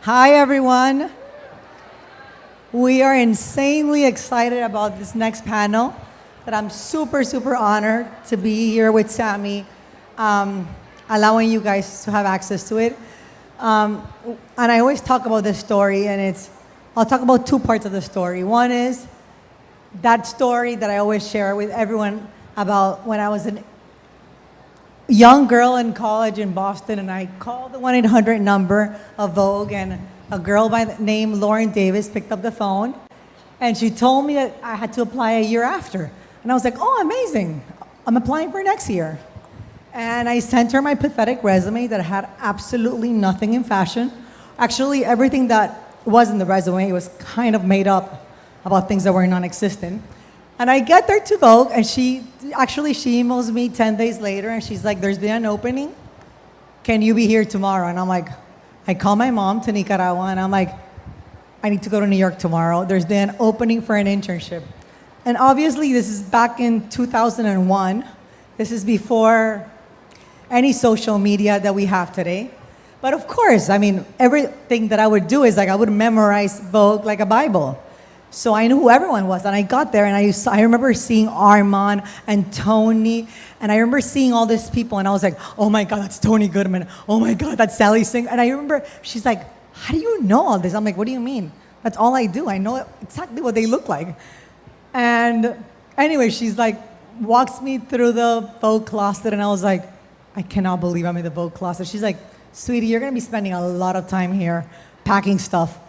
Hi, everyone. We are insanely excited about this next panel that I'm super, super honored to be here with Sammy, allowing you guys to have access to it. And I always talk about this story, and I'll talk about two parts of the story. One is that story that I always share with everyone about when I was a young girl in college in Boston, and I called the 1-800 number of Vogue, and a girl by the name Lauren Davis picked up the phone, and she told me that I had to apply a year after. And I was like, oh, amazing. I'm applying for next year. And I sent her my pathetic resume that had absolutely nothing in fashion. Actually, everything that was in the resume was kind of made up about things that were non-existent. And I get there to Vogue, and she emails me 10 days later, and she's like, there's been an opening. Can you be here tomorrow? And I'm like, I call my mom to Nicaragua, and I'm like, I need to go to New York tomorrow. There's been an opening for an internship. And obviously, this is back in 2001. This is before any social media that we have today. But of course, I mean, everything that I would do is like I would memorize Vogue like a Bible. So I knew who everyone was, and I got there, and I remember seeing Armand and Tony, and I remember seeing all these people, and I was like, oh my God, that's Tony Goodman. Oh my God, that's Sally Singh. And I remember, she's like, how do you know all this? I'm like, what do you mean? That's all I do. I know exactly what they look like. And anyway, she's like, walks me through the Vogue closet, and I was like, I cannot believe I'm in the Vogue closet. She's like, sweetie, you're gonna be spending a lot of time here packing stuff,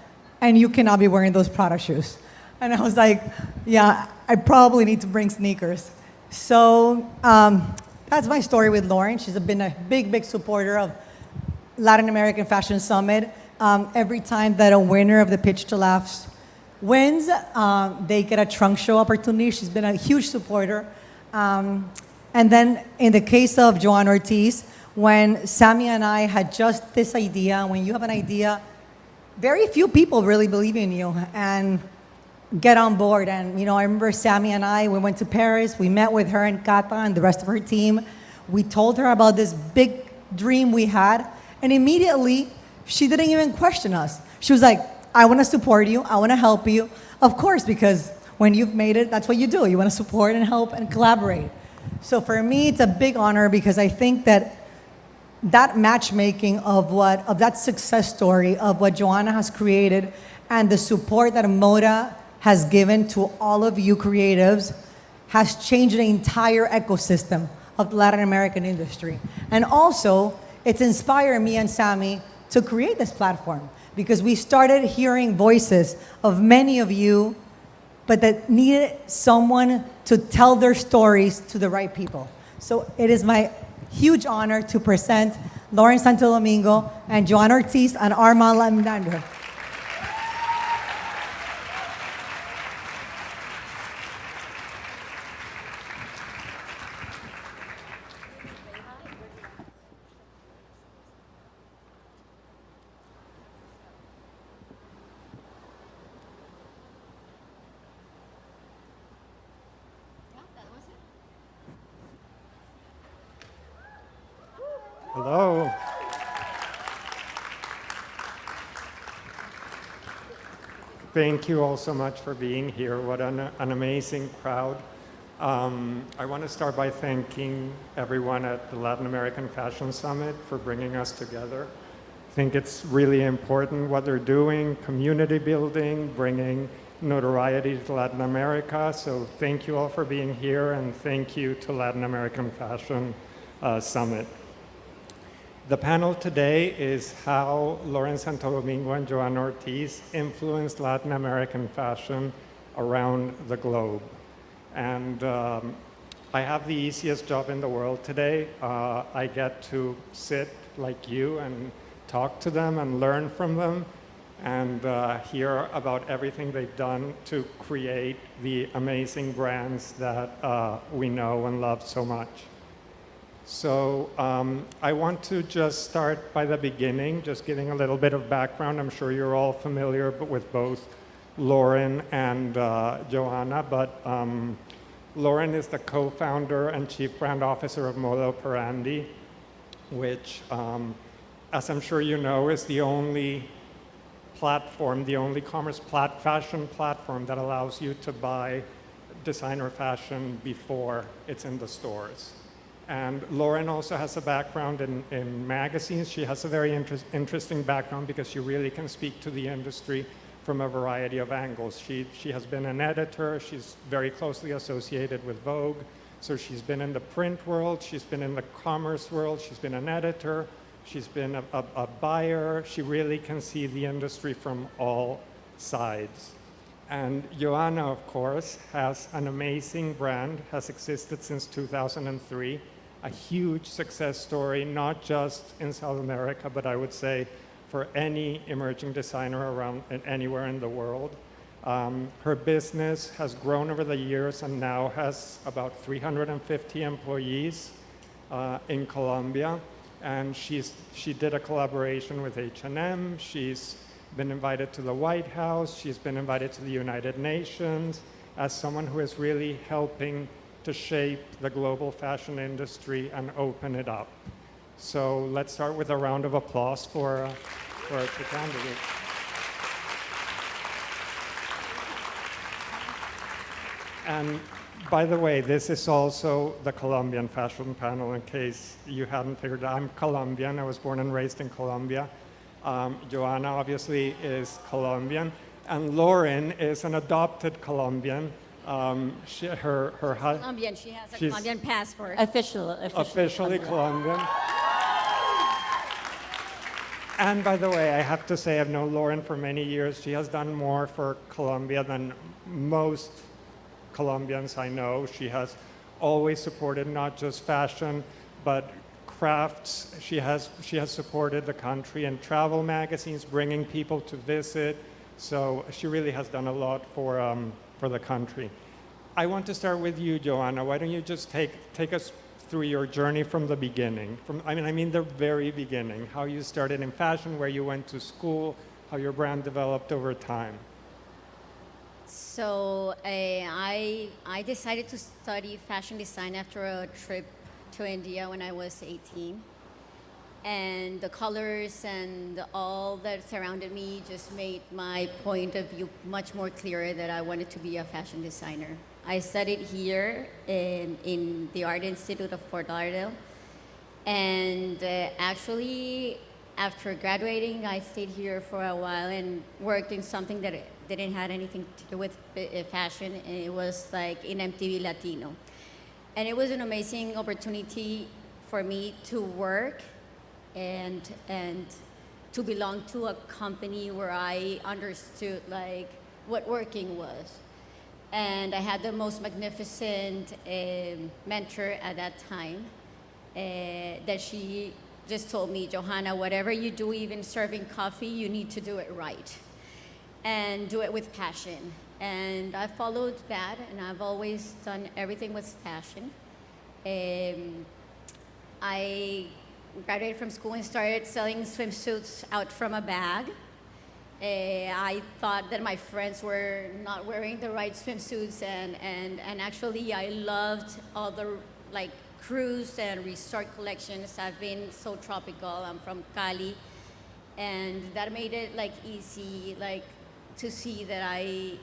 and you cannot be wearing those Prada shoes. And I was like, yeah, I probably need to bring sneakers. So that's my story with Lauren. She's been a big, big supporter of Latin American Fashion Summit. Every time that a winner of the Pitch to LAFS wins, they get a trunk show opportunity. She's been a huge supporter. And then in the case of Johanna Ortiz, when Sammy and I had just this idea, when you have an idea, very few people really believe in you and get on board. And I remember Sammy and I, we went to Paris, we met with her and Kata and the rest of her team. We told her about this big dream we had, and immediately she didn't even question us. She was like, I want to support you, I want to help you. Of course, because when you've made it, that's what you do. You want to support and help and collaborate. So for me, it's a big honor because I think that matchmaking of that success story of what Johanna has created and the support that Moda has given to all of you creatives has changed the entire ecosystem of the Latin American industry. And also, it's inspired me and Sammy to create this platform because we started hearing voices of many of you, but that needed someone to tell their stories to the right people. So it is my huge honor to present Lauren Santo Domingo and Johanna Ortiz and Armand Limnander. Hello. Thank you all so much for being here. What an amazing crowd. I want to start by thanking everyone at the Latin American Fashion Summit for bringing us together. I think it's really important what they're doing, community building, bringing notoriety to Latin America. So thank you all for being here, and thank you to Latin American Fashion Summit. The panel today is how Lauren Santo Domingo and Johanna Ortiz influenced Latin American fashion around the globe. And I have the easiest job in the world today. I get to sit like you and talk to them and learn from them and hear about everything they've done to create the amazing brands that we know and love so much. So I want to just start by the beginning, just giving a little bit of background. I'm sure you're all familiar with both Lauren and Johanna, but Lauren is the co-founder and chief brand officer of Moda Operandi, which, as I'm sure you know, is the only platform, the only fashion platform that allows you to buy designer fashion before it's in the stores. And Lauren also has a background in magazines. She has a very interesting background because she really can speak to the industry from a variety of angles. She has been an editor. She's very closely associated with Vogue. So she's been in the print world. She's been in the commerce world. She's been an editor. She's been a buyer. She really can see the industry from all sides. And Johanna, of course, has an amazing brand, has existed since 2003, a huge success story, not just in South America, but I would say for any emerging designer around anywhere in the world. Her business has grown over the years and now has about 350 employees in Colombia. And she did a collaboration with H&M. She's been invited to the White House. She's been invited to the United Nations as someone who is really helping to shape the global fashion industry and open it up. So let's start with a round of applause for our two candidates. And by the way, this is also the Colombian fashion panel, in case you hadn't figured it out. I'm Colombian. I was born and raised in Colombia. Johanna obviously is Colombian, and Lauren is an adopted Colombian. Colombian. She has a Colombian passport. Officially Colombian. And by the way, I have to say, I've known Lauren for many years. She has done more for Colombia than most Colombians I know. She has always supported not just fashion, but crafts. She has supported the country in travel magazines, bringing people to visit. So she really has done a lot for the country. I want to start with you, Johanna. Why don't you just take us through your journey from the beginning? I mean the very beginning. How you started in fashion, where you went to school, how your brand developed over time. So I decided to study fashion design after a trip to India when I was 18. And the colors and all that surrounded me just made my point of view much more clearer that I wanted to be a fashion designer. I studied here in the Art Institute of Fort Lauderdale. And actually, after graduating, I stayed here for a while and worked in something that didn't have anything to do with fashion. And it was like in MTV Latino. And it was an amazing opportunity for me to work and to belong to a company where I understood like what working was. And I had the most magnificent mentor at that time that she just told me, Johanna, whatever you do, even serving coffee, you need to do it right and do it with passion. And I followed that, and I've always done everything with passion. I graduated from school and started selling swimsuits out from a bag. I thought that my friends were not wearing the right swimsuits, and actually I loved all the like cruise and resort collections. I've been so tropical. I'm from Cali, and that made it like easy like to see that I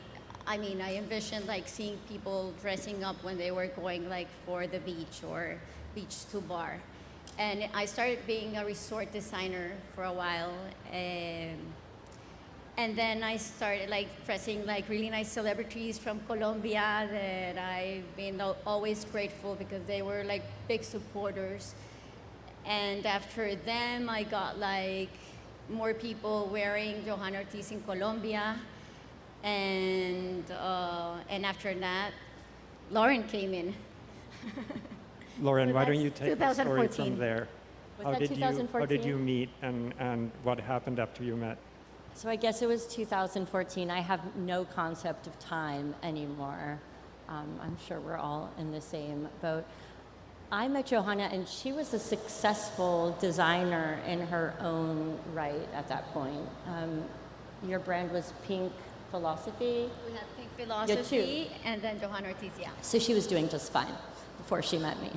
envisioned like seeing people dressing up when they were going like for the beach or beach to bar. And I started being a resort designer for a while. And then I started like dressing like really nice celebrities from Colombia that I've been always grateful because they were like big supporters. And after them, I got like more people wearing Johanna Ortiz in Colombia. And after that, Lauren came in. Lauren, why don't you take the story 2014. from there? Was that 2014? How did you meet and what happened after you met? So I guess it was 2014. I have no concept of time anymore. I'm sure we're all in the same boat. I met Johanna, and she was a successful designer in her own right at that point. Your brand was Pink Philosophy. We had Pink Philosophy and then Johanna Ortiz, yeah. So she was doing just fine before she met me.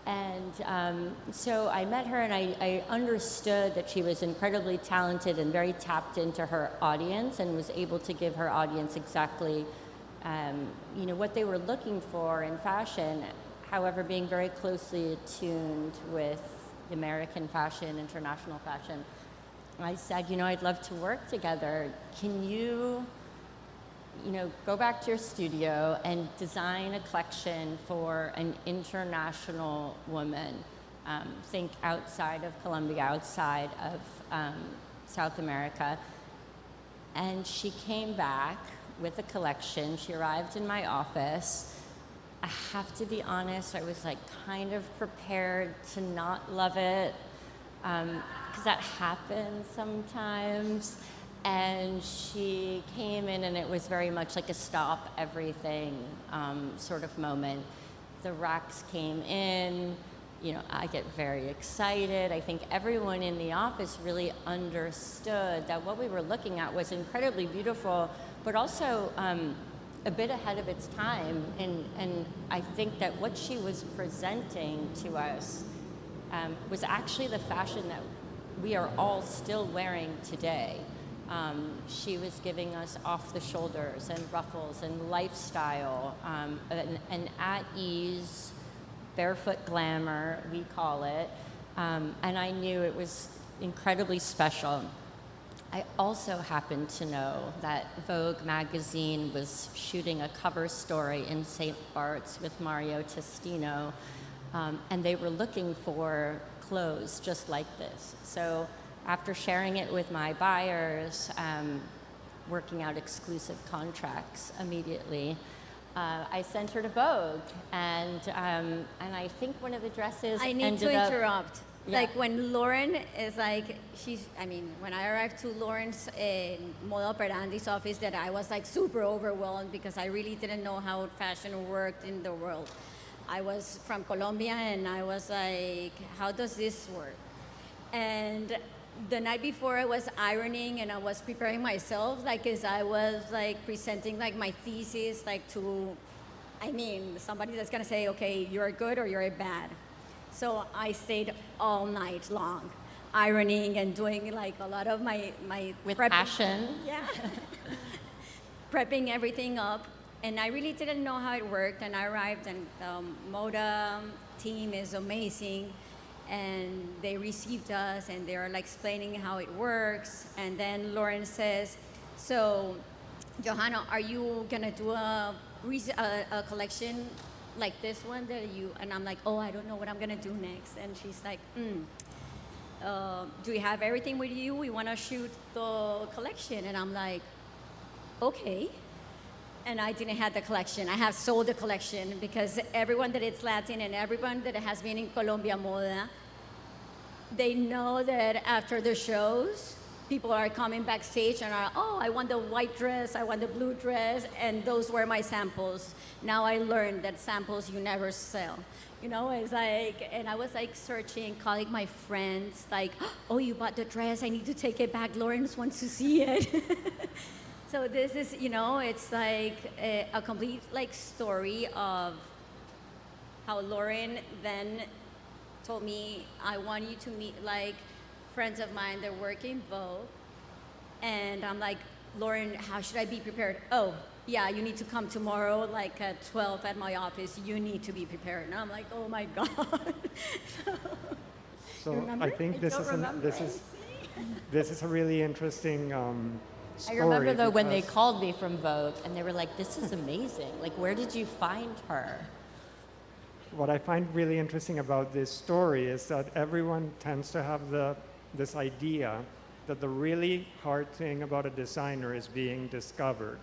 And so I met her, and I understood that she was incredibly talented and very tapped into her audience, and was able to give her audience exactly, what they were looking for in fashion. However, being very closely attuned with American fashion, international fashion, I said, I'd love to work together. Can you go back to your studio and design a collection for an international woman. Think outside of Colombia, outside of South America. And she came back with a collection. She arrived in my office. I have to be honest, I was kind of prepared to not love it, because that happens sometimes. And she came in, and it was very much like a stop everything sort of moment. The racks came in, I get very excited. I think everyone in the office really understood that what we were looking at was incredibly beautiful, but also a bit ahead of its time. And I think that what she was presenting to us was actually the fashion that we are all still wearing today. She was giving us off the shoulders and ruffles and lifestyle, an at-ease, barefoot glamour, we call it. And I knew it was incredibly special. I also happened to know that Vogue magazine was shooting a cover story in St. Bart's with Mario Testino, and they were looking for clothes just like this. So after sharing it with my buyers, working out exclusive contracts immediately, I sent her to Vogue, and I think one of the dresses I need ended to up, interrupt. Yeah. When Lauren is when I arrived to Lauren's Moda Operandi's office, that I was super overwhelmed, because I really didn't know how fashion worked in the world. I was from Colombia, and I was like, how does this work? And the night before, I was ironing, and I was preparing myself, as I was presenting my thesis, to, somebody that's gonna say, okay, you're good or you're bad. So I stayed all night long, ironing and doing a lot of my with prep. passion. Yeah. Prepping everything up. And I really didn't know how it worked. And I arrived, and the Moda team is amazing. And they received us, and they were explaining how it works. And then Lauren says, so Johanna, are you gonna do a collection like this one that you, and I'm like, oh, I don't know what I'm gonna do next. And she's like, do you have everything with you? We wanna shoot the collection. And I'm like, okay. And I didn't have the collection. I have sold the collection, because everyone that is Latin and everyone that has been in Colombia Moda, they know that after the shows, people are coming backstage and are, oh, I want the white dress, I want the blue dress, and those were my samples. Now I learned that samples you never sell. It's and I was searching, calling my friends, oh, you bought the dress, I need to take it back, Lawrence wants to see it. So this is, it's a complete story of how Lauren then told me, I want you to meet friends of mine that work in Vogue. And I'm like, Lauren, how should I be prepared? Oh, yeah, you need to come tomorrow at 12 at my office. You need to be prepared. And I'm like, oh my God. So I think this is a really interesting story. I remember though when they called me from Vogue, and they were like, this is amazing. Where did you find her? What I find really interesting about this story is that everyone tends to have this idea that the really hard thing about a designer is being discovered.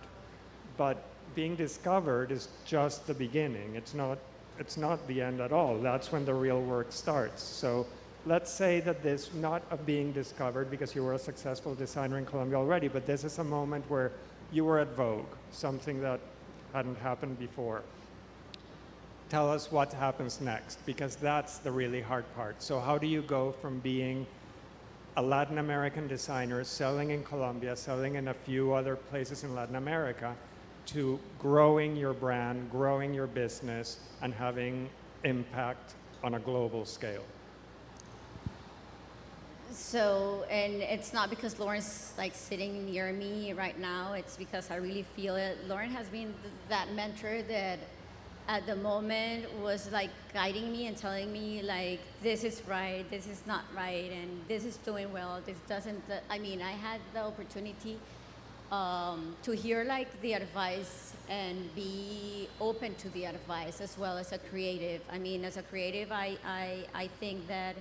But being discovered is just the beginning. It's not the end at all. That's when the real work starts. So let's say that this not of being discovered because you were a successful designer in Colombia already, but this is a moment where you were at Vogue, something that hadn't happened before. Tell us what happens next, because that's the really hard part. So how do you go from being a Latin American designer, selling in Colombia, selling in a few other places in Latin America, to growing your brand, growing your business, and having impact on a global scale? So, and it's not because Lauren's like sitting near me right now, it's because I really feel it. Lauren has been that mentor that at the moment was like guiding me and telling me like, this is right, this is not right, and this is doing well, this doesn't. I mean, I had the opportunity to hear like the advice and be open to the advice as well as a creative. I mean, as a creative, I think that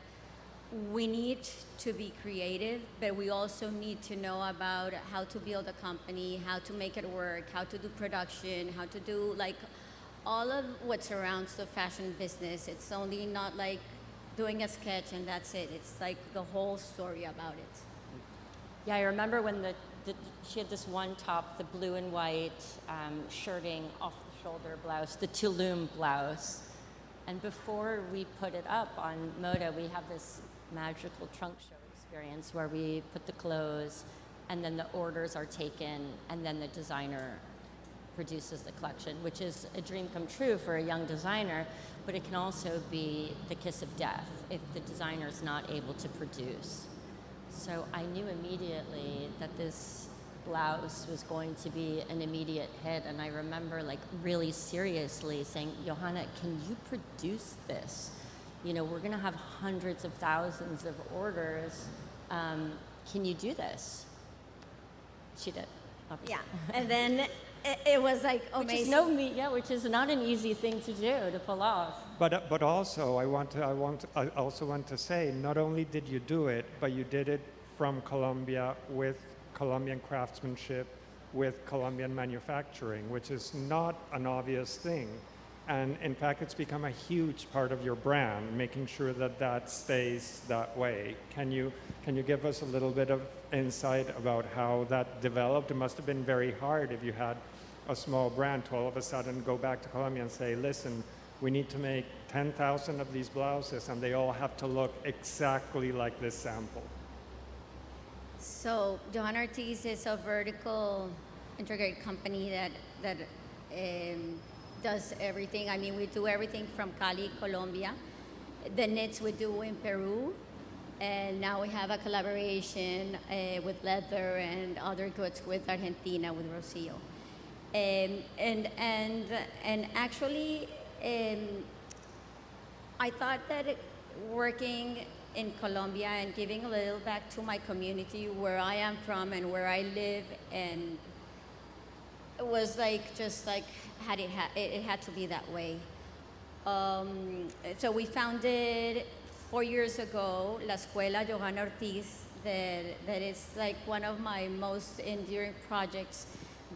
we need to be creative, but we also need to know about how to build a company, how to make it work, how to do production, how to do like all of what surrounds the fashion business. It's only not like doing a sketch and that's it. It's like the whole story about it. Yeah, I remember when she had this one top, the blue and white shirting off the shoulder blouse, the Tulum blouse. And before we put it up on Moda, we have this magical trunk show experience where we put the clothes and then the orders are taken and then the designer produces the collection, which is a dream come true for a young designer, but it can also be the kiss of death if the designer is not able to produce. So I knew immediately that this blouse was going to be an immediate hit, and I remember like really seriously saying, Johanna, can you produce this? You know, we're gonna have hundreds of thousands of orders. Can you do this? She did, obviously. Yeah, and then it was like amazing. Which is not an easy thing to do, to pull off. But also, I also want to say, not only did you do it, but you did it from Colombia with Colombian craftsmanship, with Colombian manufacturing, which is not an obvious thing. And in fact, it's become a huge part of your brand, making sure that that stays that way. Can you give us a little bit of insight about how that developed? It must have been very hard if you had a small brand to all of a sudden go back to Colombia and say, listen, we need to make 10,000 of these blouses and they all have to look exactly like this sample. So Johanna Ortiz is a vertical integrated company that does everything. I mean, we do everything from Cali, Colombia. The knits we do in Peru. And now we have a collaboration with leather and other goods with Argentina, with Rocio. And actually, I thought that working in Colombia and giving a little back to my community where I am from and where I live, and it was like just like it had to be that way. So we founded 4 years ago La Escuela Johanna Ortiz, that is like one of my most enduring projects.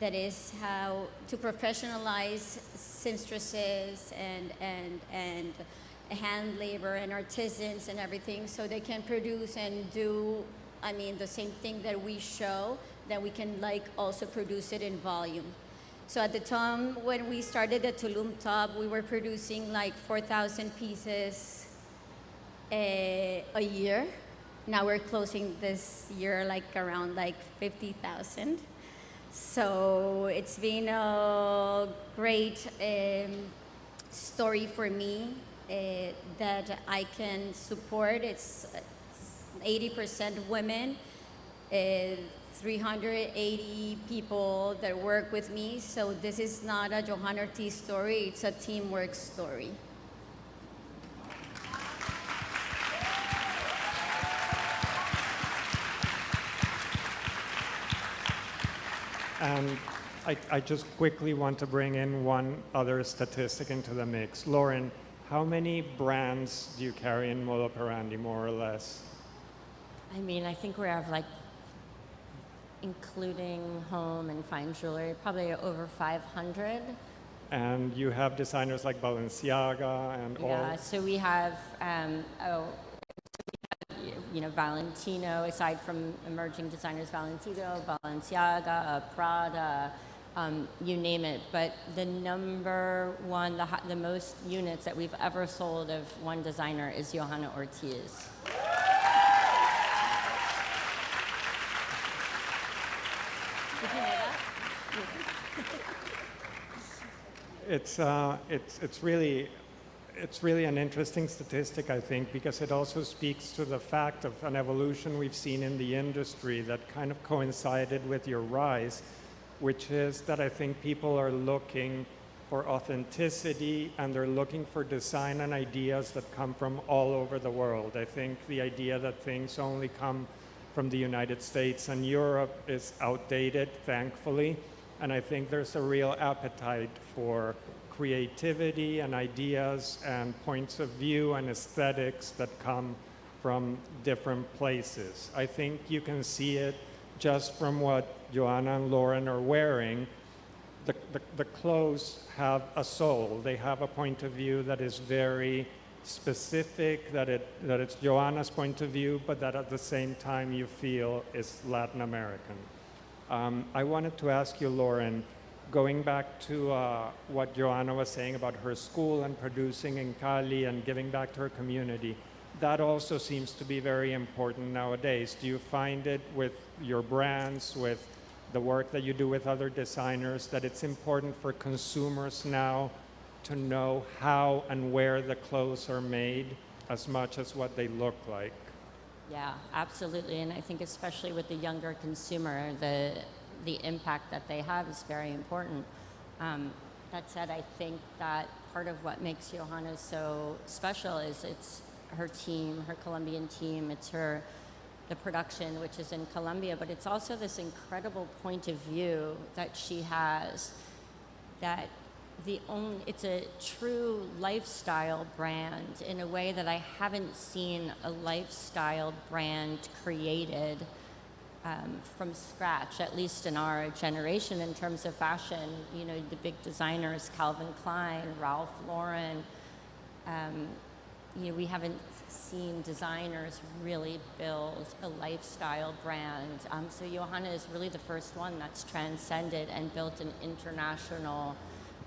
That is how to professionalize seamstresses and hand labor and artisans and everything, so they can produce and do, I mean, the same thing that we show, that we can like also produce it in volume. So at the time when we started the Tulum top, we were producing like 4,000 pieces a year. Now we're closing this year like around like 50,000. So it's been a great story for me that I can support. It's 80% women, 380 people that work with me. So this is not a Johanna Ortiz story, it's a teamwork story. And I just quickly want to bring in one other statistic into the mix. Lauren, how many brands do you carry in Moda Operandi, more or less? I mean, I think we have like, including home and fine jewelry, probably over 500. And you have designers like Balenciaga and all? Yeah, so we have, Valentino, aside from emerging designers, Valentino, Balenciaga, Prada, you name it. But the number one, the most units that we've ever sold of one designer is Johanna Ortiz. Did you know that? It's really, it's really an interesting statistic, I think, because it also speaks to the fact of an evolution we've seen in the industry that kind of coincided with your rise, which is that I think people are looking for authenticity and they're looking for design and ideas that come from all over the world. I think the idea that things only come from the United States and Europe is outdated, thankfully, and I think there's a real appetite for creativity and ideas and points of view and aesthetics that come from different places. I think you can see it just from what Johanna and Lauren are wearing. The clothes have a soul. They have a point of view that is very specific, that it's Johanna's point of view, but that at the same time you feel is Latin American. I wanted to ask you, Lauren, going back to what Johanna was saying about her school and producing in Cali and giving back to her community, that also seems to be very important nowadays. Do you find it with your brands, with the work that you do with other designers, that it's important for consumers now to know how and where the clothes are made as much as what they look like? Yeah, absolutely. And I think especially with the younger consumer, the impact that they have is very important. That said, I think that part of what makes Johanna so special is it's her team, her Colombian team. It's the production, which is in Colombia, but it's also this incredible point of view that she has, that it's a true lifestyle brand in a way that I haven't seen a lifestyle brand created from scratch, at least in our generation in terms of fashion. You know, the big designers, Calvin Klein, Ralph Lauren, we haven't seen designers really build a lifestyle brand. So Johanna is really the first one that's transcended and built an international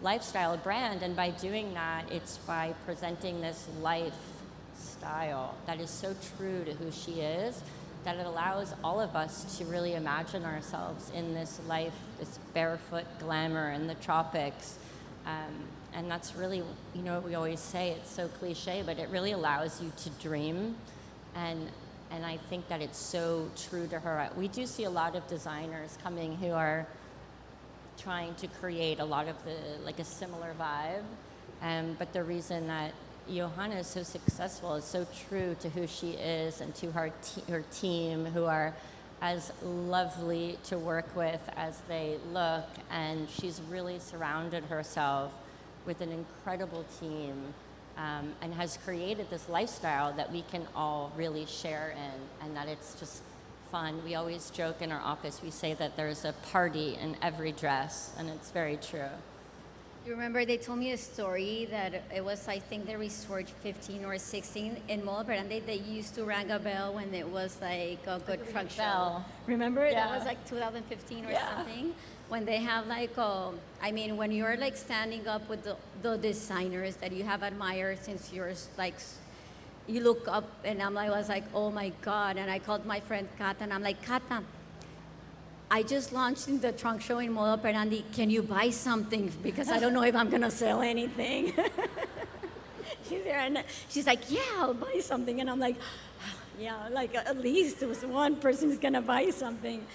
lifestyle brand, and by doing that, it's by presenting this lifestyle that is so true to who she is, that it allows all of us to really imagine ourselves in this life, this barefoot glamour in the tropics. And that's really, what we always say, it's so cliche, but it really allows you to dream. And I think that it's so true to her. We do see a lot of designers coming who are trying to create a lot of a similar vibe. But the reason that Johanna is so successful is so true to who she is and to her team, who are as lovely to work with as they look. And she's really surrounded herself with an incredible team, and has created this lifestyle that we can all really share in, and that it's just fun. We always joke in our office, we say that there's a party in every dress, and it's very true. You remember they told me a story that it was, I think, the resort 15 or 16 in Operandi. They used to ring a bell when it was like a good truck show. Remember? Yeah. That was like 2015 or something. When they have when you're like standing up with the designers that you have admired since you're like, you look up, and I was like, oh my God. And I called my friend Kata, and I'm like, Kata, I just launched in the trunk show in Moda Operandi. Can you buy something? Because I don't know if I'm gonna sell anything. She's there, and she's like, yeah, I'll buy something. And I'm like, yeah, like at least it was one person's gonna buy something.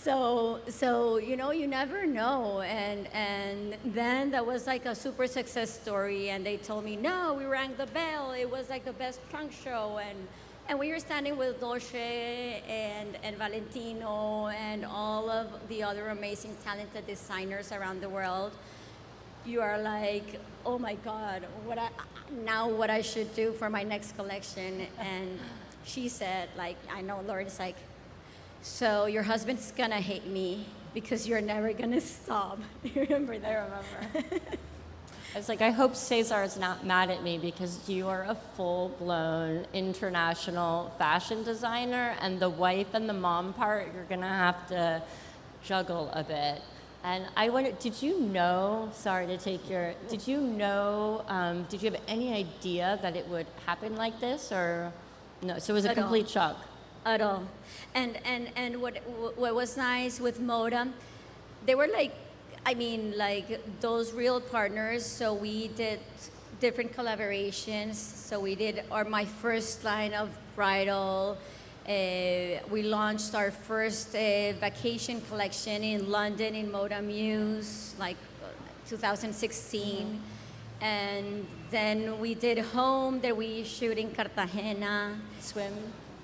So you never know. And then that was like a super success story, and they told me, no, we rang the bell. It was like the best trunk show, and we were standing with Dolce and Valentino and all of the other amazing talented designers around the world. You are like, oh my God, what I should do for my next collection. And she said, I know Lauren's like, so your husband's gonna hate me because you're never gonna stop. You remember that? I remember. I was like, I hope Cesar is not mad at me because you are a full-blown international fashion designer, and the wife and the mom part, you're gonna have to juggle a bit. And I wondered, did you know, did you have any idea that it would happen like this, or no? So it was a complete shock. At all. And what was nice with Moda, they were like those real partners. So we did different collaborations. So we did my first line of bridal. We launched our first vacation collection in London in Moda Muse, like 2016. And then we did home that we shoot in Cartagena. Swim.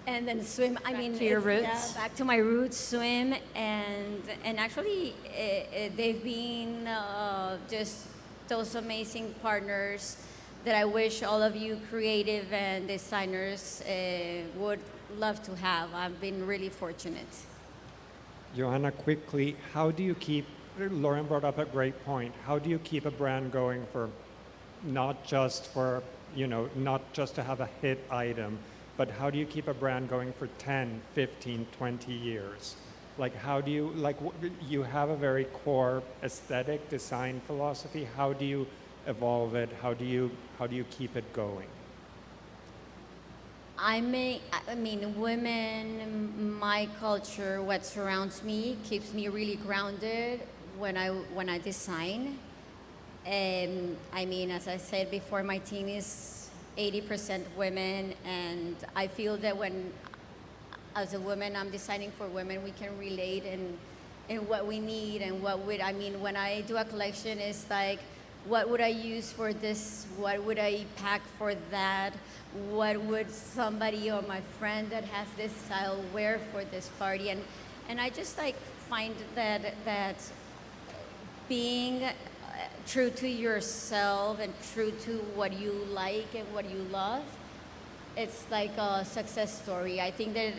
And then swim. I mean, to your roots. Yeah, back to my roots. Swim, and actually, they've been just those amazing partners that I wish all of you creative and designers would love to have. I've been really fortunate. Johanna, quickly, how do you keep, Lauren brought up a great point, how do you keep a brand going for not just to have a hit item, but how do you keep a brand going for 10, 15, 20 years? Like how do you, you have a very core aesthetic design philosophy, how do you evolve it, how do you keep it going? I mean, women, my culture, what surrounds me, keeps me really grounded when I design. I mean, as I said before, my team is 80% women, and I feel that when, as a woman, I'm designing for women, we can relate in what we need and when I do a collection, it's like, what would I use for this? What would I pack for that? What would somebody or my friend that has this style wear for this party? And I just find that being true to yourself and true to what you like and what you love, it's like a success story. I think that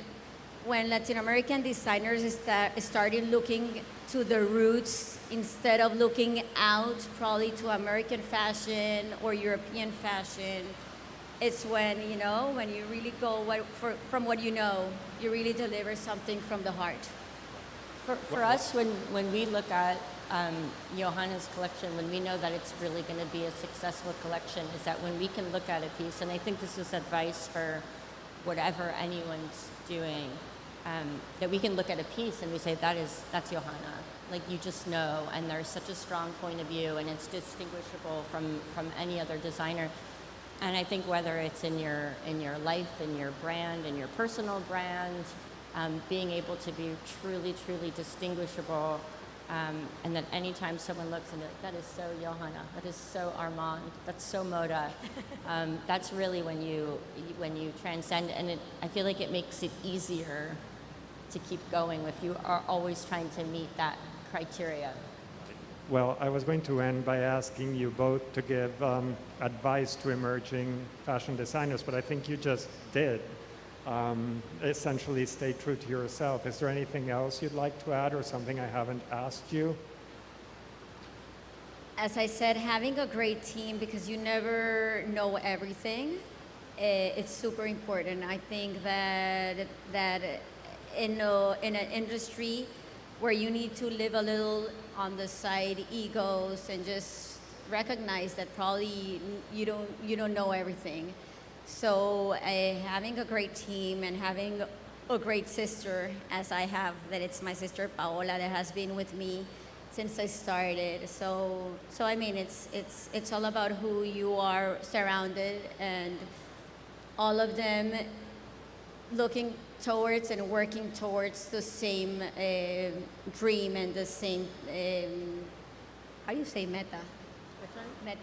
when Latin American designers started looking to the roots instead of looking out probably to American fashion or European fashion, it's when you really go from what you really deliver something from the heart. For us, when we look at Johanna's collection, when we know that it's really going to be a successful collection, is that when we can look at a piece, and I think this is advice for whatever anyone's doing, that we can look at a piece and we say, that's Johanna. Like, you just know, and there's such a strong point of view, and it's distinguishable from any other designer. And I think whether it's in your life, in your brand, in your personal brand, being able to be truly, truly distinguishable, and that anytime someone looks and that is so Johanna, that is so Armand, that's so Moda, that's really when you transcend, and I feel like it makes it easier to keep going if you are always trying to meet that criteria. Well, I was going to end by asking you both to give advice to emerging fashion designers, but I think you just did. Essentially, stay true to yourself. Is there anything else you'd like to add or something I haven't asked you? As I said, having a great team, because you never know everything, it's super important. I think that in an industry where you need to live a little on the side, egos, and just recognize that probably you don't know everything. So having a great team and having a great sister, as I have, that it's my sister Paola that has been with me since I started. So I mean, it's all about who you are surrounded, and all of them looking towards and working towards the same dream and the same, how do you say meta? Meta?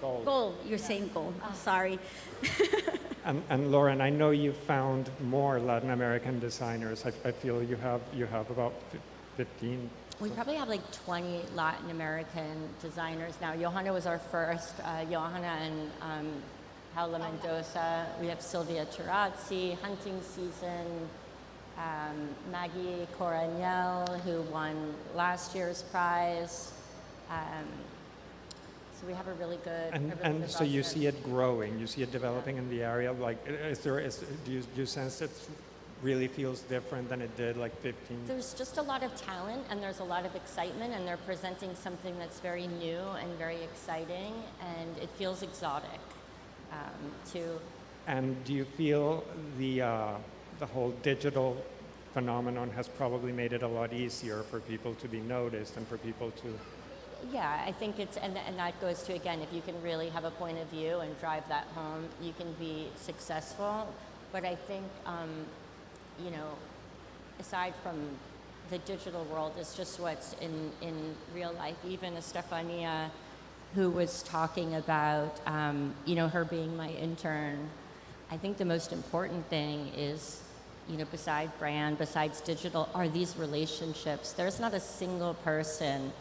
Goal. You're saying goal. Oh, sorry. And Lauren, I know you found more Latin American designers. I feel you have about 15. We probably have like 20 Latin American designers now. Johanna was our first. Johanna and Paula Mendoza. We have Sylvia Tarazzi, Hunting Season, Maggie Coragnel, who won last year's prize. So we have a really good. And so you see it growing, you see it developing in the area. Like, do you sense it really feels different than it did like 15? There's just a lot of talent, and there's a lot of excitement, and they're presenting something that's very new and very exciting, and it feels exotic too. And do you feel the whole digital phenomenon has probably made it a lot easier for people to be noticed and for people to Yeah, I think it's, and that goes to, again, if you can really have a point of view and drive that home, you can be successful. But I think, you know, aside from the digital world, it's just what's in real life. Even Estefanía, who was talking about, you know, her being my intern, I think the most important thing is, you know, besides brand, besides digital, are these relationships. There's not a single person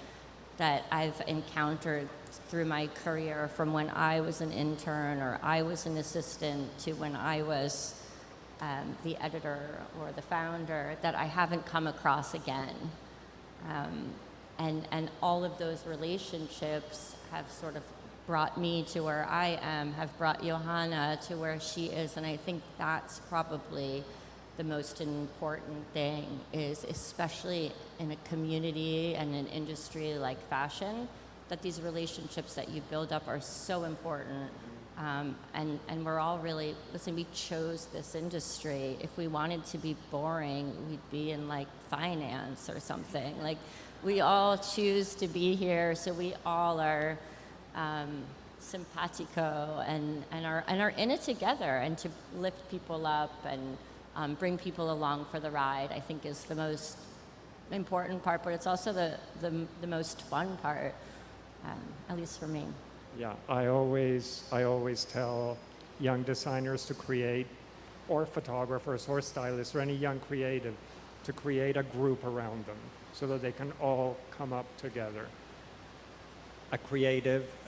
that I've encountered through my career, from when I was an intern or I was an assistant to when I was the editor or the founder, that I haven't come across again. And all of those relationships have sort of brought me to where I am, have brought Johanna to where she is, and I think that's probably the most important thing, is especially in a community and an industry like fashion, that these relationships that you build up are so important. And we're all really, listen, we chose this industry. If we wanted to be boring, we'd be in like finance or something. Like, we all choose to be here, so we all are simpatico and are in it together, and to lift people up and bring people along for the ride, I think, is the most important part, but it's also the most fun part, at least for me. Yeah, I always tell young designers to create, or photographers or stylists or any young creative, to create a group around them so that they can all come up together.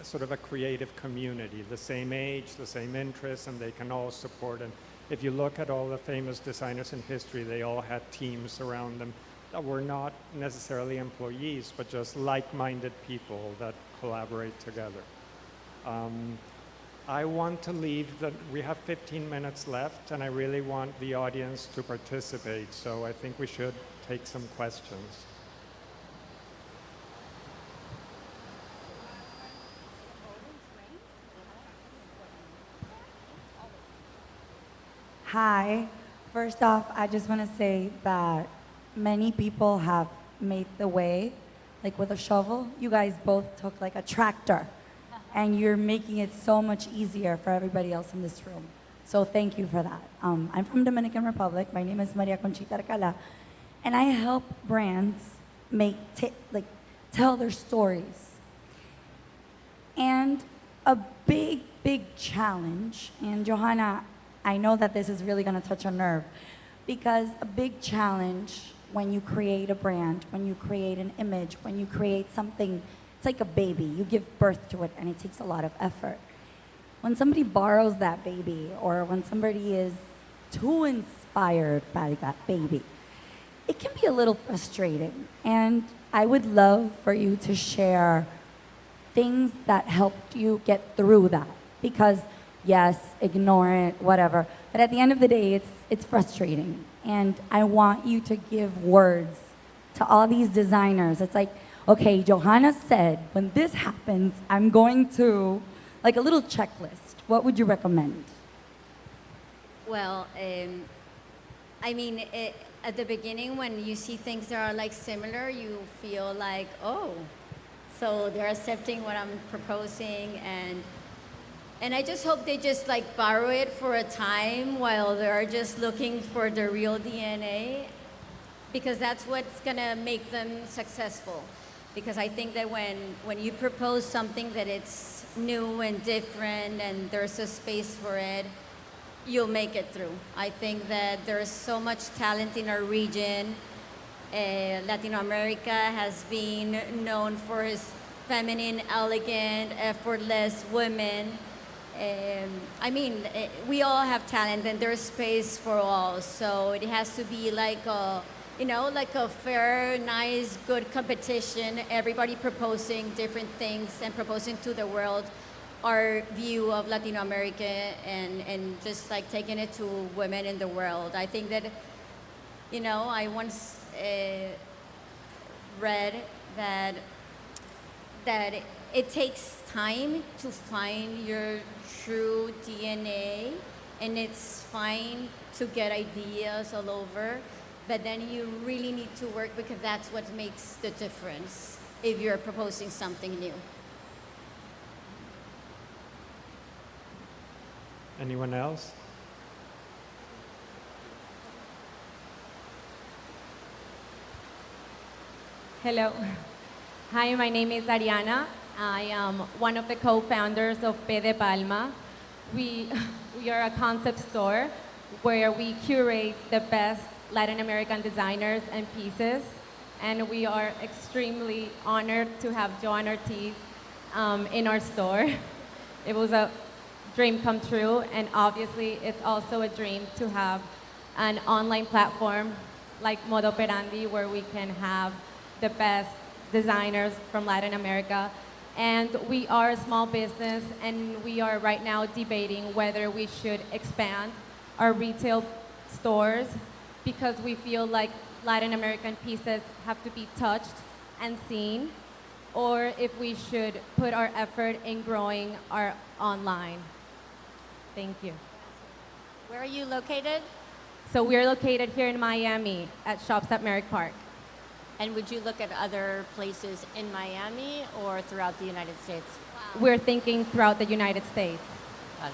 Sort of a creative community, the same age, the same interests, and they can all support. And if you look at all the famous designers in history, they all had teams around them that were not necessarily employees, but just like-minded people that collaborate together. I want to leave we have 15 minutes left, and I really want the audience to participate, so I think we should take some questions. Hi. First off, I just want to say that many people have made the way, like with a shovel. You guys both took like a tractor, and you're making it so much easier for everybody else in this room. So thank you for that. I'm from Dominican Republic. My name is Maria Conchita Arcala, and I help brands tell their stories. And a big, big challenge, and Johanna, I know that this is really going to touch a nerve, because a big challenge when you create a brand, when you create an image, when you create something, it's like a baby. You give birth to it, and it takes a lot of effort. When somebody borrows that baby, or when somebody is too inspired by that baby, it can be a little frustrating. And I would love for you to share things that helped you get through that, because yes, ignore it, whatever. But at the end of the day, it's frustrating. And I want you to give words to all these designers. It's like, okay, Johanna said, when this happens, I'm going to, like a little checklist. What would you recommend? Well, I mean, at the beginning, when you see things that are like similar, you feel like, oh, so they're accepting what I'm proposing, and I just hope they just like borrow it for a time while they're just looking for the real DNA, because that's what's gonna make them successful. Because I think that when you propose something that it's new and different and there's a space for it, you'll make it through. I think that there's so much talent in our region. Latin America has been known for its feminine, elegant, effortless women. I mean, we all have talent, and there's space for all. So it has to be like a, like a fair, nice, good competition. Everybody proposing different things and proposing to the world our view of Latin America, and just like taking it to women in the world. I think that, I once read that it takes time to find your true DNA, and it's fine to get ideas all over, but then you really need to work, because that's what makes the difference. if you're proposing something new. Anyone else? Hello. Hi, my name is Ariana. I am one of the co-founders of P de Palma. We are a concept store where we curate the best Latin American designers and pieces. And we are extremely honored to have Johanna Ortiz in our store. It was a dream come true, and obviously it's also a dream to have an online platform like Moda Operandi where we can have the best designers from Latin America. And we are a small business, and we are right now debating whether we should expand our retail stores because we feel like Latin American pieces have to be touched and seen, or if we should put our effort in growing our online. Thank you. Where are you located? So we're located here in Miami at Shops at Merrick Park. And would you look at other places in Miami or throughout the United States? We're thinking throughout the United States. Got it.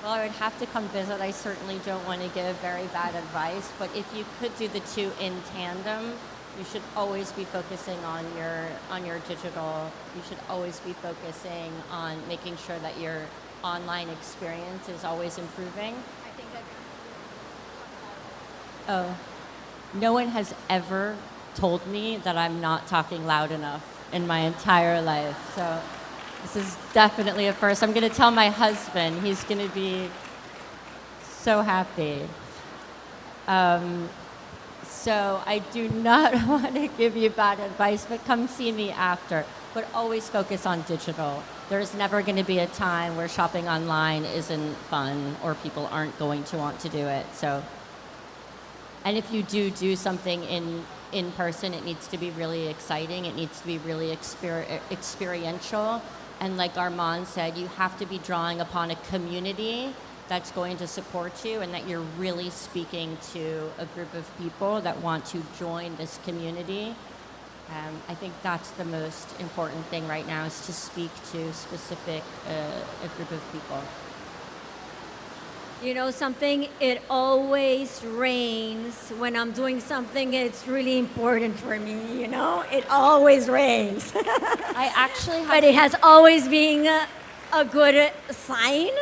Well, I would have to come visit. I certainly don't want to give very bad advice, but if you could do the two in tandem, you should always be focusing on your digital. You should always be focusing on making sure that your online experience is always improving. I think that Oh, no one has ever told me that I'm not talking loud enough in my entire life. So this is definitely a first. I'm going to tell my husband. He's going to be so happy. So I do not want to give you bad advice, but come see me after. But always focus on digital. There's never going to be a time where shopping online isn't fun or people aren't going to want to do it. So, and if you do something in person, it needs to be really exciting. It needs to be really experiential. And like Armand said, you have to be drawing upon a community that's going to support you and that you're really speaking to a group of people that want to join this community. I think that's the most important thing right now, is to speak to specific a group of people. you know something, it always rains when I'm doing something. It's really important for me, you know? It always rains. I actually have... But it has always been a good sign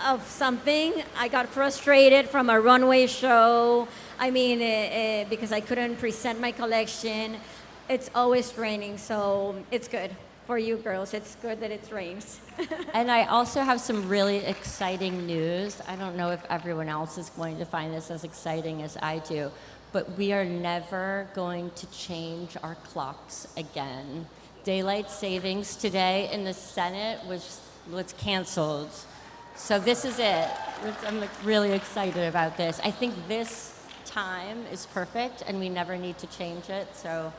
of something. I got frustrated from a runway show. I mean, because I couldn't present my collection. It's always raining, so it's good for you girls. It's good that it rains. And I also have some really exciting news. I don't know if everyone else is going to find this as exciting as I do, but we are never going to change our clocks again. Daylight savings today in the Senate was canceled. So this is it. I'm really excited about this. I think this time is perfect and we never need to change it. So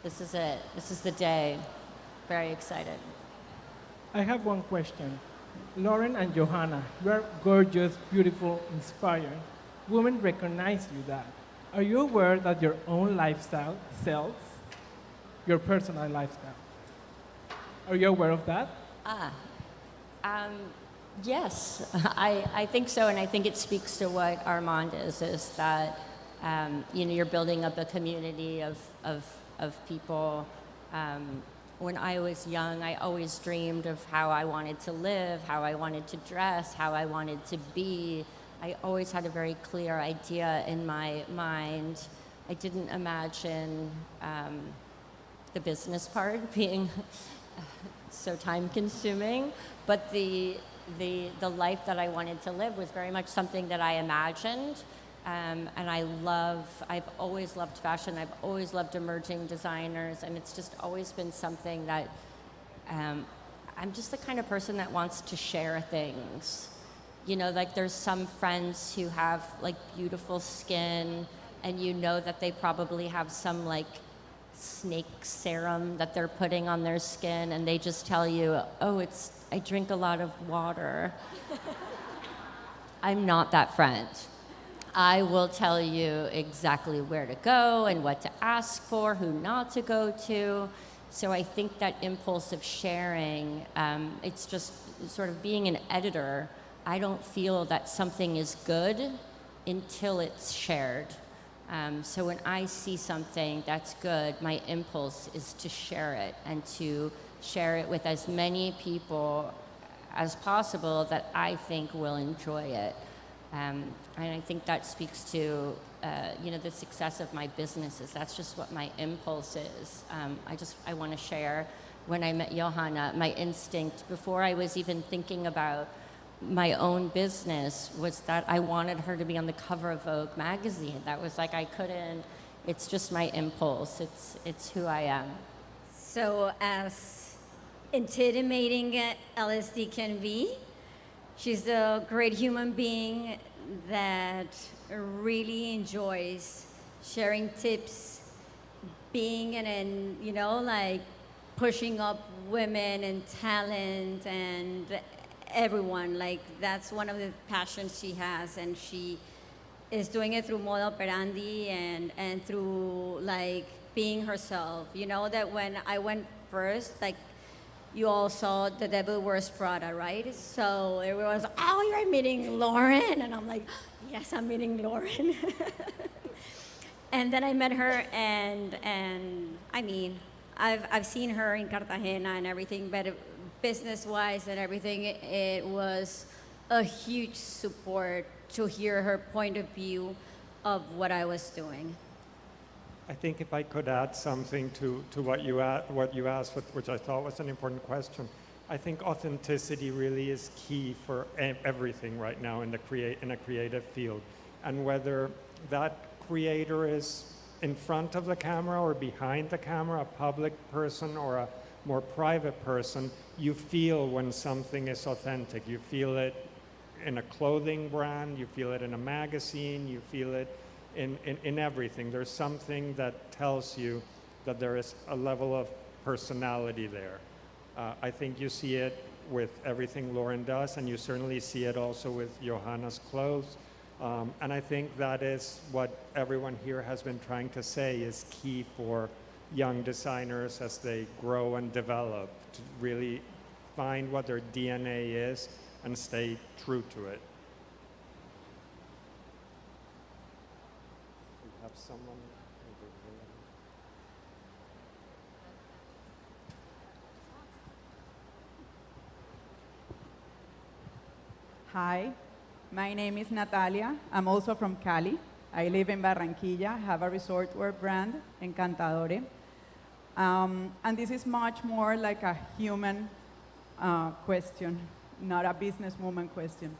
this is it. This is the day. Very excited. I have one question. Lauren and Johanna, you are gorgeous, beautiful, inspiring. Women recognize you that. Are you aware that your own lifestyle sells your personal lifestyle? Are you aware of that? Yes, I think so, and I think it speaks to what Armand is that you're building up a community of people. When I was young, I always dreamed of how I wanted to live, how I wanted to dress, how I wanted to be. I always had a very clear idea in my mind. I didn't imagine the business part being so time-consuming, but the life that I wanted to live was very much something that I imagined. And I've always loved fashion. I've always loved emerging designers. And it's just always been something that I'm just the kind of person that wants to share things. You know, like there's some friends who have like beautiful skin and you know that they probably have some like snake serum that they're putting on their skin and they just tell you, oh, I drink a lot of water. I'm not that friend. I will tell you exactly where to go and what to ask for, who not to go to. So I think that impulse of sharing, it's just sort of being an editor. I don't feel that something is good until it's shared. So when I see something that's good, my impulse is to share it and to share it with as many people as possible that I think will enjoy it. And I think that speaks to the success of my businesses. That's just what my impulse is. I want to share. When I met Johanna, my instinct, before I was even thinking about my own business, was that I wanted her to be on the cover of Vogue magazine. That was like, I couldn't, it's just my impulse. It's who I am. So as intimidating LSD can be, she's a great human being that really enjoys sharing tips, being and like pushing up women and talent and everyone. Like that's one of the passions she has, and she is doing it through Moda Operandi and through like being herself. You know that when I went first, like you all saw The Devil Wears Prada, right? So everyone was like, oh, you're meeting Lauren? And I'm like, yes, I'm meeting Lauren. And then I met her, and I mean, I've seen her in Cartagena and everything, but business-wise and everything, it was a huge support to hear her point of view of what I was doing. I think if I could add something to what you asked, which I thought was an important question, I think authenticity really is key for everything right now in a creative field. And whether that creator is in front of the camera or behind the camera, a public person or a more private person, you feel when something is authentic. You feel it in a clothing brand, you feel it in a magazine, you feel it in everything. There's something that tells you that there is a level of personality there. I think you see it with everything Lauren does, and you certainly see it also with Johanna's clothes. And I think that is what everyone here has been trying to say is key for young designers as they grow and develop, to really find what their DNA is and stay true to it. We have someone over here. Hi, my name is Natalia. I'm also from Cali. I live in Barranquilla, have a resort wear brand, Encantadore. And this is much more like a human question, not a businesswoman question.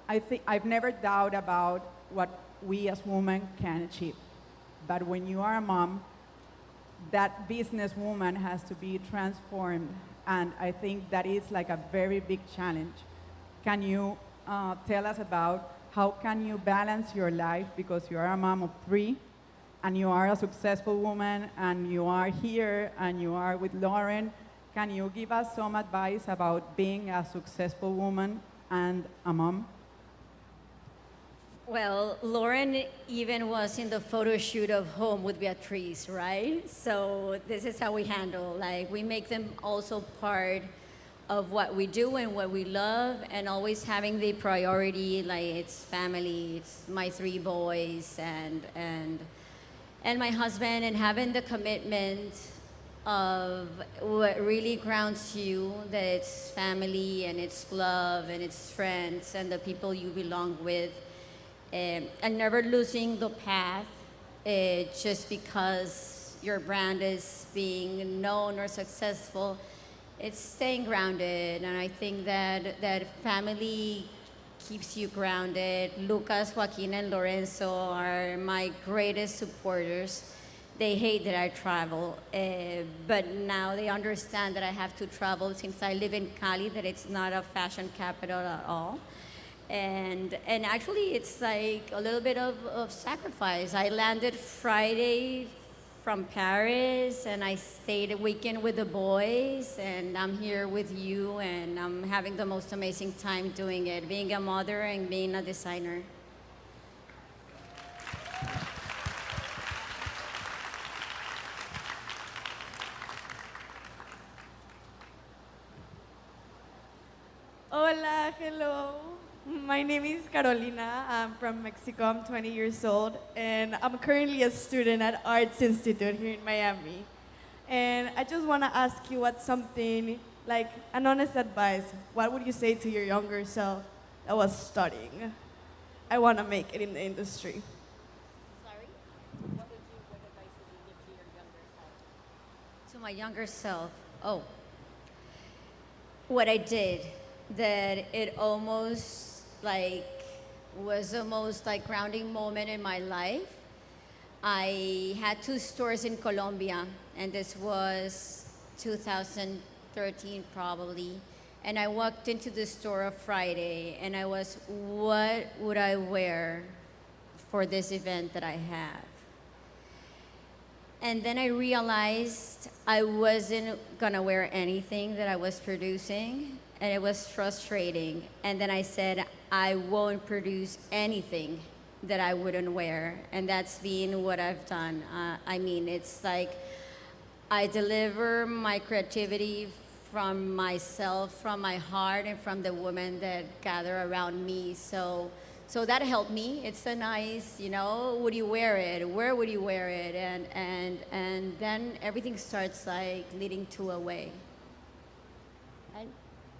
I think I've never doubted about what we as women can achieve. But when you are a mom, that businesswoman has to be transformed. And I think that is like a very big challenge. Can you tell us about how can you balance your life, because you are a mom of 3 and you are a successful woman and you are here and you are with Lauren. Can you give us some advice about being a successful woman and a mom? Well, Lauren even was in the photo shoot of Home with Beatriz, right? So this is how we handle, like we make them also part of what we do and what we love, and always having the priority, like it's family, it's my 3 boys and my husband, and having the commitment of what really grounds you, that it's family and it's love and it's friends and the people you belong with, and never losing the path just because your brand is being known or successful. It's staying grounded, and I think that family keeps you grounded. Lucas, Joaquin, and Lorenzo are my greatest supporters. They hate that I travel, but now they understand that I have to travel since I live in Cali, that it's not a fashion capital at all. And actually, it's like a little bit of sacrifice. I landed Friday from Paris, and I stayed a weekend with the boys, and I'm here with you, and I'm having the most amazing time doing it, being a mother and being a designer. hello. My name is Carolina. I'm from Mexico. I'm 20 years old, and I'm currently a student at Arts Institute here in Miami. And I just want to ask you what's something, like an honest advice. What would you say to your younger self that was studying? I want to make it in the industry. Sorry? What advice would you give to your younger self? To my younger self? Oh. What I did, that it almost was the most grounding moment in my life. I had 2 stores in Colombia, and this was 2013 probably. And I walked into the store a Friday, and I was, what would I wear for this event that I have? And then I realized I wasn't gonna wear anything that I was producing, and it was frustrating. And then I said, I won't produce anything that I wouldn't wear, and that's been what I've done. It's like I deliver my creativity from myself, from my heart, and from the women that gather around me. So that helped me. It's a nice, would you wear it? Where would you wear it? And then everything starts leading to a way. And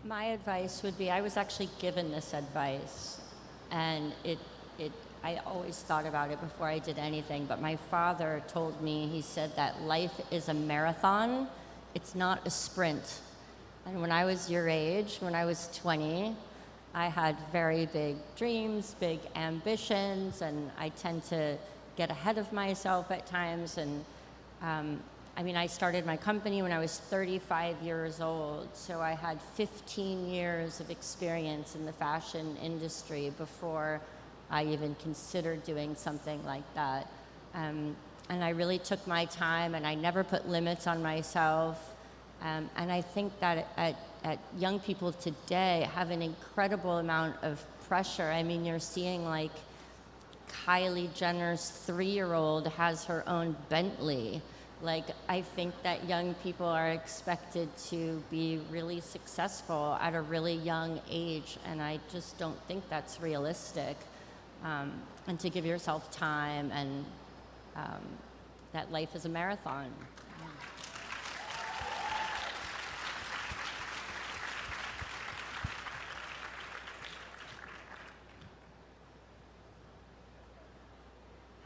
my advice would be, I was actually given this advice, and I always thought about it before I did anything, but my father told me, he said that life is a marathon, it's not a sprint. And when I was your age, when I was 20, I had very big dreams, big ambitions, and I tend to get ahead of myself at times. And I started my company when I was 35 years old, so I had 15 years of experience in the fashion industry before I even considered doing something like that. And I really took my time, and I never put limits on myself. And I think that at young people today have an incredible amount of pressure. You're seeing Kylie Jenner's 3-year-old has her own Bentley. I think that young people are expected to be really successful at a really young age, and I just don't think that's realistic. And to give yourself time, and that life is a marathon.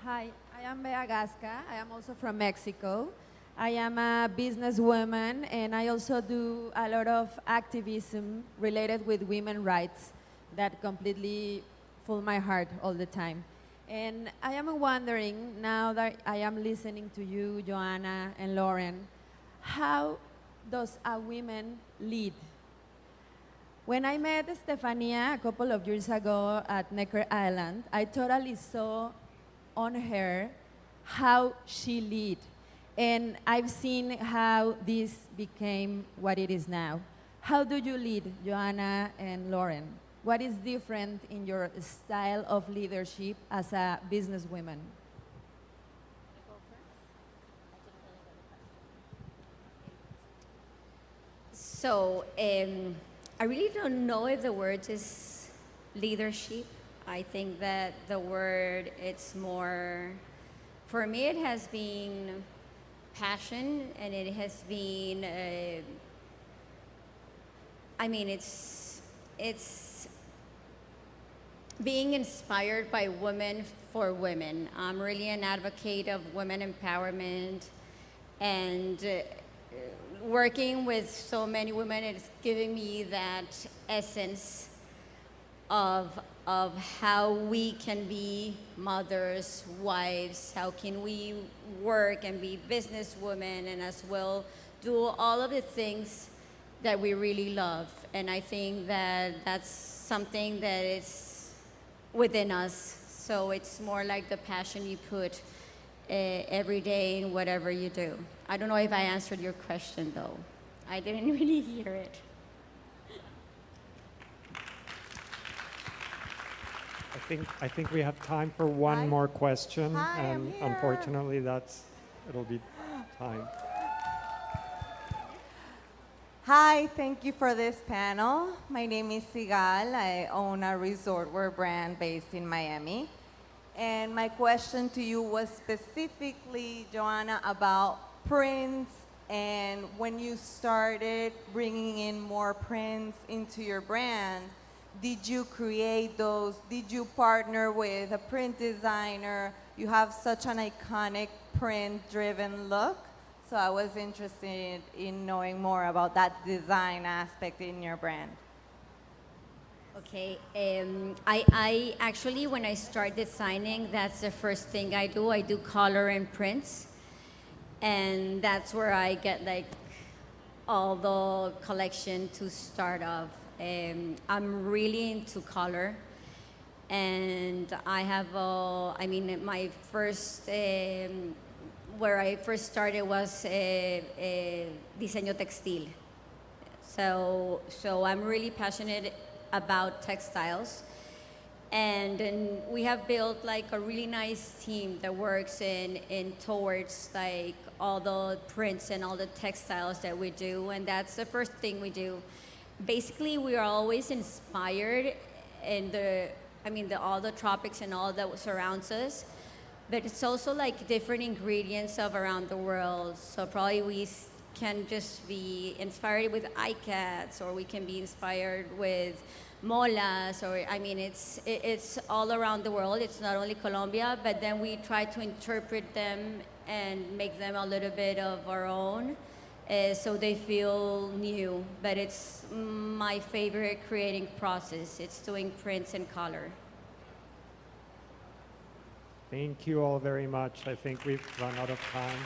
Hi, I am Bea Gasca. I am also from Mexico. I am a businesswoman, and I also do a lot of activism related with women's rights that completely fill my heart all the time. And I am wondering, now that I am listening to you, Johanna and Lauren, how does a woman lead? When I met Estefanía a couple of years ago at Necker Island, I totally saw on her how she lead. And I've seen how this became what it is now. How do you lead, Johanna and Lauren? What is different in your style of leadership as a businesswoman? So I really don't know if the word is leadership. I think that the word, it's more, for me it has been passion, and it has been, it's being inspired by women for women. I'm really an advocate of women empowerment, and working with so many women, it's giving me that essence of how we can be mothers, wives, how can we work and be businesswomen, and as well do all of the things that we really love. And I think that that's something that is within us. So it's more like the passion you put every day in whatever you do. I don't know if I answered your question though. I didn't really hear it. I think we have time for one more question, Hi, I'm and here. unfortunately it'll be time. Hi, thank you for this panel. My name is Sigal. I own a resort wear brand based in Miami. And my question to you was specifically, Johanna, about prints and when you started bringing in more prints into your brand, did you create those? Did you partner with a print designer? You have such an iconic print-driven look. So I was interested in knowing more about that design aspect in your brand. Okay, I actually, when I start designing, that's the first thing I do. I do color and prints. And that's where I get like all the collection to start off. I'm really into color. And I have, my first, where I first started was diseño textil. So I'm really passionate about textiles. And then we have built like a really nice team that works in towards like all the prints and all the textiles that we do. And that's the first thing we do. Basically, we are always inspired in all the tropics and all that surrounds us. But it's also like different ingredients of around the world. So probably we can just be inspired with ICATs, or we can be inspired with molas, or it's all around the world. It's not only Colombia, but then we try to interpret them and make them a little bit of our own, so they feel new. But it's my favorite creating process. It's doing prints and color. Thank you all very much. I think we've run out of time.